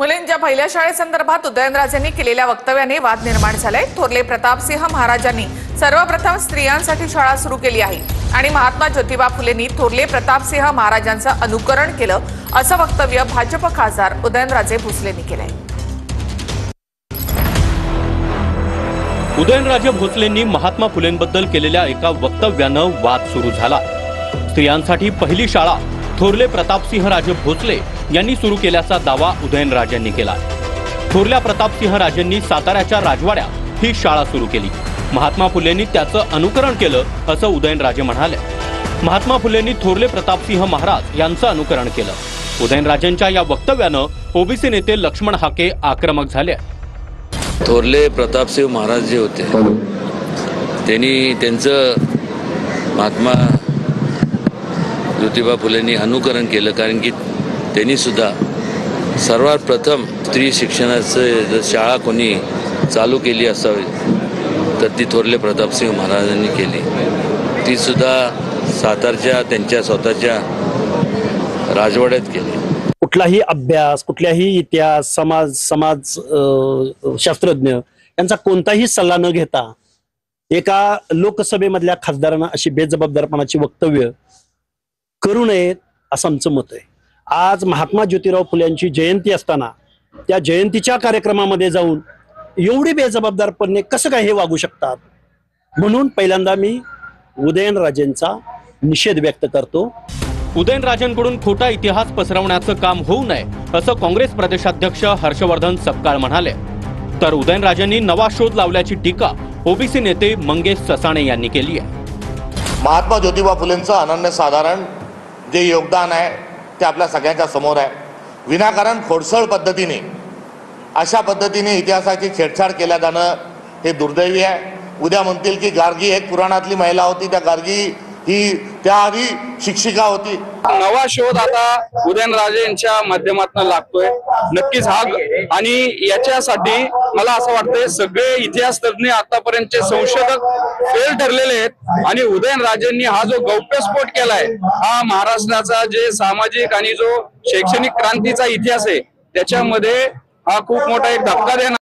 मुलींच्या पहिल्या शाळेसंदर्भात उदयनराजेंनी केलेल्या वक्तव्याने वाद निर्माण झालाय। थोरले प्रतापसिंह महाराजांनी सर्वप्रथम स्त्रियांसाठी शाळा सुरू केली आहे आणि महात्मा ज्योतिबा फुलेंनी थोरले प्रतापसिंह महाराजांचं अनुकरण केलं असं वक्तव्य भाजप खासदार उदयनराजे भोसलेंनी केलंय। उदयनराजे भोसलेंनी महात्मा फुलेंबद्दल केलेल्या एका वक्तव्यानं वाद सुरू झाला। स्त्रियांसाठी पहिली शाळा थोरले प्रतापसिंह राजे भोसले यांनी सुरू केल्याचा दावा उदयनराजेंनी केला। थोरल्या प्रतापसिंह राजेंनी साताऱ्याच्या राजवाड्यात ही शाळा सुरू केली। महात्मा फुलेंनी त्याचं अनुकरण केलं असं उदयनराजे म्हणाले। महात्मा फुलेंनी थोरले प्रतापसिंह महाराज यांचं अनुकरण केलं। उदयनराजेंच्या या वक्तव्यानं ओबीसी नेते लक्ष्मण हाके आक्रमक झाले। थोरले प्रतापसिंह महाराज जे होते त्यांनी त्यांचं महात्मा ज्योतिबा फुलेंनी अनुकरण केलं, कारण की त्यांनी सुद्धा सर्वात प्रथम स्त्री शिक्षणाचं जर शाळा कोणी चालू केली असावी तर ती थोरले प्रतापसिंह महाराजांनी केली। ती सुद्धा सातारच्या त्यांच्या स्वतःच्या राजवाड्यात केली। कुठलाही अभ्यास, कुठल्याही इतिहास, समाज शास्त्रज्ञ यांचा कोणताही सल्ला न घेता एका लोकसभेमधल्या खासदारांना अशी बेजबाबदारपणाची वक्तव्य करू नयेत असं आमचं मत आहे। आज महात्मा ज्योतिराव फुले यांची जयंती असताना त्या जयंतीच्या कार्यक्रमामध्ये जाऊन एवढी बेजबाबदारपणे कसं काय हे वागू शकतात, म्हणून पहिल्यांदा मी उदयनराजेंचा निषेध व्यक्त करतो। उदयनराजेंकडून खोटा इतिहास पसरवण्याचं काम होऊ नये असं काँग्रेस प्रदेशाध्यक्ष हर्षवर्धन सपकाळ म्हणाले। तर उदयनराजेंनी नवा शोध लावल्याची टीका ओबीसी नेते मंगेश ससाणे यांनी केली आहे। महात्मा ज्योतिबा फुलेंचं अनन्यसाधारण जे योगदान आहे ते आपल्या सगळ्यांच्या समोर आहे। विनाकारण खोडसळ पद्धतीने अशा पद्धतीने इतिहासाची छेडछाड केल्या जाणं हे दुर्दैवी आहे। उद्या म्हणतील की गार्गी एक पुराणातली महिला होती, त्या गार्गी ही त्याआधी शिक्षिका होती। नवा शोध आता उदयनराजेंच्या माध्यमातून लागतोय नक्कीच हा, आणि याच्यासाठी मला असं वाटतंय सगळे इतिहास तज्ञ आतापर्यंतचे संशोधक फेल ठरलेले आहेत आणि उदयनराजेंनी हा जो गौप्यस्फोट केलाय हा महाराष्ट्राचा जे सामाजिक आणि जो शैक्षणिक क्रांतीचा इतिहास आहे त्याच्यामध्ये हा खूप मोठा एक धक्का देणार